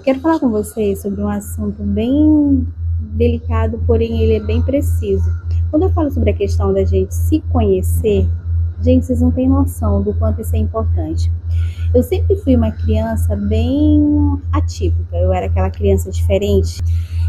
Quero falar com vocês sobre um assunto bem delicado, porém ele é bem preciso. Quando eu falo sobre a questão da gente se conhecer, gente, vocês não têm noção do quanto isso é importante. Eu sempre fui uma criança bem atípica, eu era aquela criança diferente.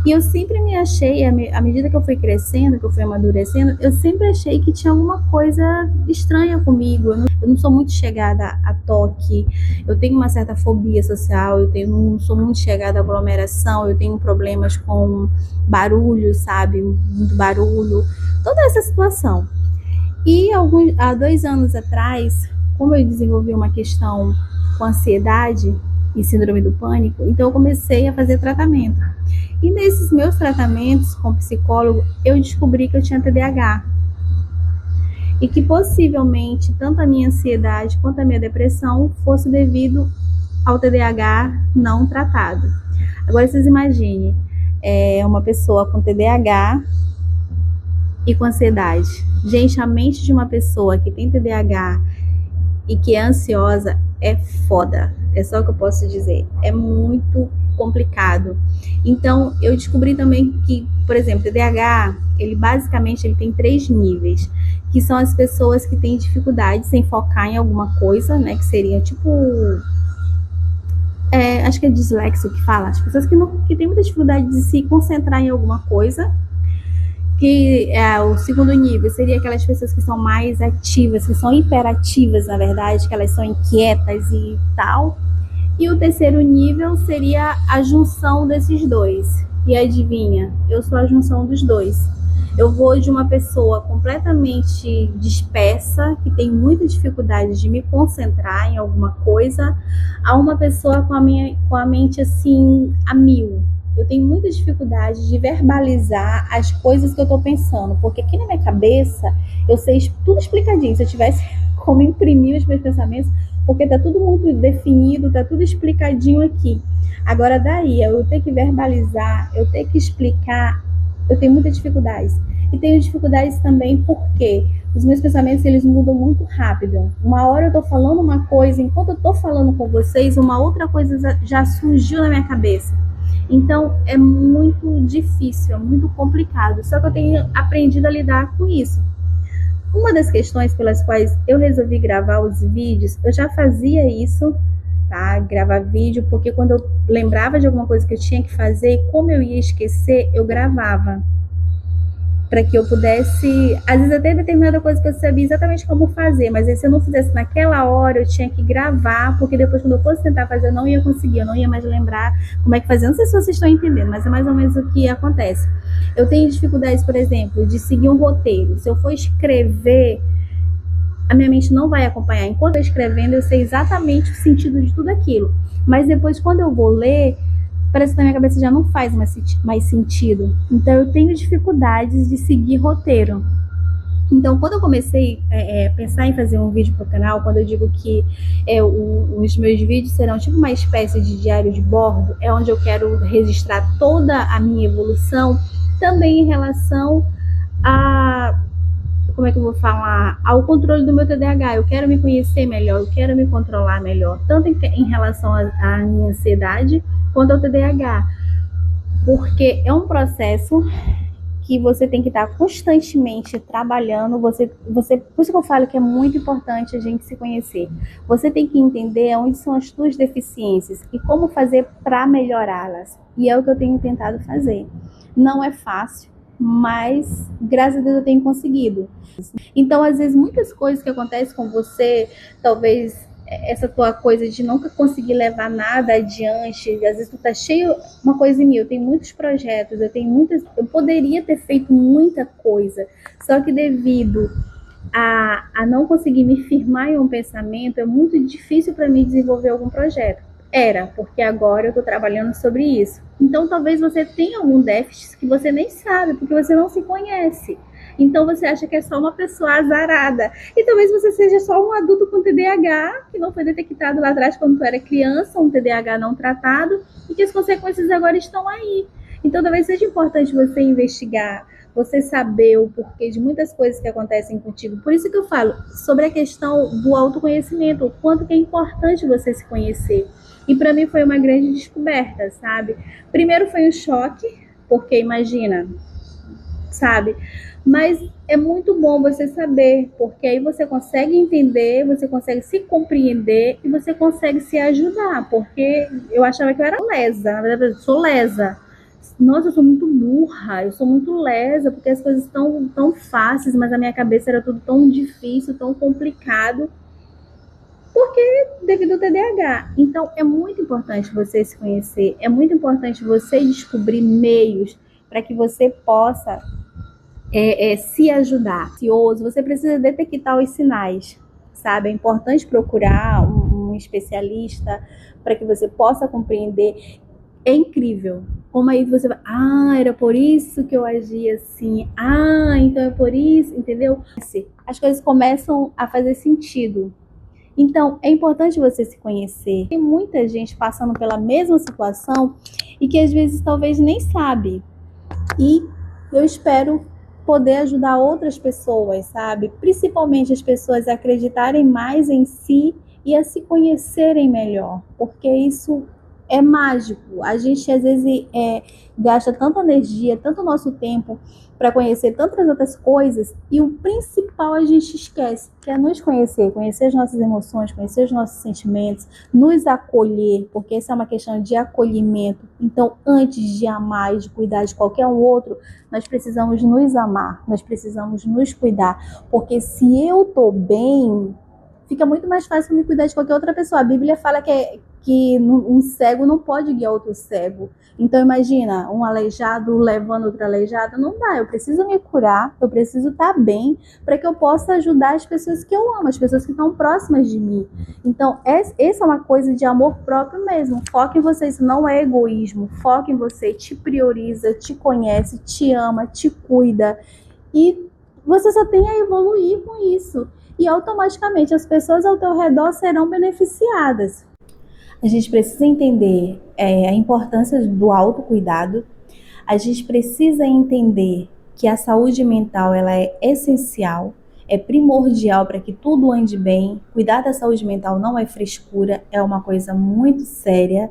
E eu sempre me achei, à medida que eu fui crescendo, que eu fui amadurecendo, eu sempre achei que tinha alguma coisa estranha comigo. Eu não sou muito chegada a toque, eu tenho uma certa fobia social, não sou muito chegada à aglomeração, eu tenho problemas com barulho, sabe? Muito barulho, toda essa situação. E há 2 anos atrás, como eu desenvolvi uma questão com ansiedade e síndrome do pânico, então eu comecei a fazer tratamento. E nesses meus tratamentos com psicólogo, eu descobri que eu tinha TDAH. E que possivelmente tanto a minha ansiedade quanto a minha depressão fosse devido ao TDAH não tratado. Agora vocês imaginem, uma pessoa com TDAH e com ansiedade. Gente, a mente de uma pessoa que tem TDAH e que é ansiosa é foda. É só o que eu posso dizer. É muito complicado. Então, eu descobri também que, por exemplo, TDAH, ele basicamente tem 3 níveis, que são as pessoas que têm dificuldades em focar em alguma coisa, né, que seriam tipo, acho que é dislexia que fala, as pessoas que têm muita dificuldade de se concentrar em alguma coisa. Que o segundo nível seria aquelas pessoas que são mais ativas, que são hiperativas, na verdade, que elas são inquietas e tal. E o terceiro nível seria a junção desses dois. E adivinha, eu sou a junção dos dois. Eu vou de uma pessoa completamente dispersa, que tem muita dificuldade de me concentrar em alguma coisa, a uma pessoa com a mente assim, a mil. Eu tenho muita dificuldade de verbalizar as coisas que eu tô pensando, porque aqui na minha cabeça eu sei tudo explicadinho. Se eu tivesse como imprimir os meus pensamentos, porque tá tudo muito definido, tá tudo explicadinho aqui. Agora daí, eu ter que verbalizar, eu ter que explicar, eu tenho muitas dificuldades. E tenho dificuldades também porque os meus pensamentos, eles mudam muito rápido. Uma hora eu tô falando uma coisa, enquanto eu tô falando com vocês, uma outra coisa já surgiu na minha cabeça. Então é muito difícil, é muito complicado, só que eu tenho aprendido a lidar com isso. Uma das questões pelas quais eu resolvi gravar os vídeos, eu já fazia isso, tá? Gravar vídeo, porque quando eu lembrava de alguma coisa que eu tinha que fazer, como eu ia esquecer, eu gravava. Para que eu pudesse, às vezes até determinada coisa que eu sabia exatamente como fazer, mas aí, se eu não fizesse naquela hora, eu tinha que gravar, porque depois quando eu fosse tentar fazer, eu não ia conseguir, eu não ia mais lembrar como é que fazia. Não sei se vocês estão entendendo, mas é mais ou menos o que acontece. Eu tenho dificuldades, por exemplo, de seguir um roteiro. Se eu for escrever, a minha mente não vai acompanhar. Enquanto eu escrevendo, eu sei exatamente o sentido de tudo aquilo. Mas depois, quando eu vou ler, parece que na minha cabeça já não faz mais sentido. Então eu tenho dificuldades de seguir roteiro. Então quando eu comecei a pensar em fazer um vídeo para o canal, quando eu digo que os meus vídeos serão tipo uma espécie de diário de bordo, é onde eu quero registrar toda a minha evolução, também em relação a, como é que eu vou falar, ao controle do meu TDAH. Eu quero me conhecer melhor, eu quero me controlar melhor, tanto em relação à minha ansiedade quanto ao TDAH, porque é um processo que você tem que estar constantemente trabalhando. Por isso que eu falo que é muito importante a gente se conhecer. Você tem que entender onde são as suas deficiências e como fazer para melhorá-las. E é o que eu tenho tentado fazer. Não é fácil, mas graças a Deus eu tenho conseguido. Então, às vezes, muitas coisas que acontecem com você, talvez essa tua coisa de nunca conseguir levar nada adiante, às vezes tu tá cheio, uma coisa em mim, eu tenho muitos projetos, eu poderia ter feito muita coisa, só que devido a não conseguir me firmar em um pensamento, é muito difícil para mim desenvolver algum projeto. Porque agora eu tô trabalhando sobre isso. Então talvez você tenha algum déficit que você nem sabe, porque você não se conhece. Então você acha que é só uma pessoa azarada. E talvez você seja só um adulto com TDAH, que não foi detectado lá atrás quando tu era criança, um TDAH não tratado, e que as consequências agora estão aí. Então talvez seja importante você investigar, você saber o porquê de muitas coisas que acontecem contigo. Por isso que eu falo sobre a questão do autoconhecimento, o quanto que é importante você se conhecer. E para mim foi uma grande descoberta, sabe? Primeiro foi um choque, porque imagina, sabe? Mas é muito bom você saber, porque aí você consegue entender, você consegue se compreender e você consegue se ajudar, porque eu achava que eu era lesa, na verdade eu sou lesa. Nossa, eu sou muito burra, eu sou muito lesa, porque as coisas estão tão fáceis, mas a minha cabeça era tudo tão difícil, tão complicado, porque devido ao TDAH. Então é muito importante você se conhecer, é muito importante você descobrir meios para que você possa se ajudar. Você precisa detectar os sinais, sabe? É importante procurar um especialista para que você possa compreender. É incrível. Como aí você vai, era por isso que eu agi assim. Então é por isso, entendeu? As coisas começam a fazer sentido. Então, é importante você se conhecer. Tem muita gente passando pela mesma situação e que às vezes talvez nem sabe. E eu espero poder ajudar outras pessoas, sabe? Principalmente as pessoas a acreditarem mais em si e a se conhecerem melhor, porque isso é mágico. A gente às vezes gasta tanta energia, tanto nosso tempo para conhecer tantas outras coisas e o principal a gente esquece, que é nos conhecer, conhecer as nossas emoções, conhecer os nossos sentimentos, nos acolher, porque essa é uma questão de acolhimento. Então, antes de amar e de cuidar de qualquer um outro, nós precisamos nos amar, nós precisamos nos cuidar, porque se eu tô bem, fica muito mais fácil me cuidar de qualquer outra pessoa. A Bíblia fala que um cego não pode guiar outro cego. Então imagina, um aleijado levando outro aleijado, não dá. Eu preciso me curar, eu preciso estar bem para que eu possa ajudar as pessoas que eu amo, as pessoas que estão próximas de mim. Então essa é uma coisa de amor próprio mesmo. Foca em você, isso não é egoísmo. Foca em você, te prioriza, te conhece, te ama, te cuida. E você só tem a evoluir com isso. E automaticamente as pessoas ao teu redor serão beneficiadas. A gente precisa entender a importância do autocuidado. A gente precisa entender que a saúde mental ela é essencial, é primordial para que tudo ande bem. Cuidar da saúde mental não é frescura, é uma coisa muito séria.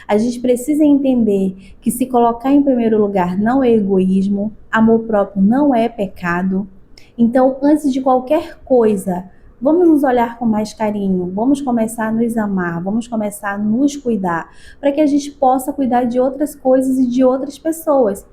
A gente precisa entender que se colocar em primeiro lugar não é egoísmo, amor próprio não é pecado. Então, antes de qualquer coisa, vamos nos olhar com mais carinho, vamos começar a nos amar, vamos começar a nos cuidar, para que a gente possa cuidar de outras coisas e de outras pessoas.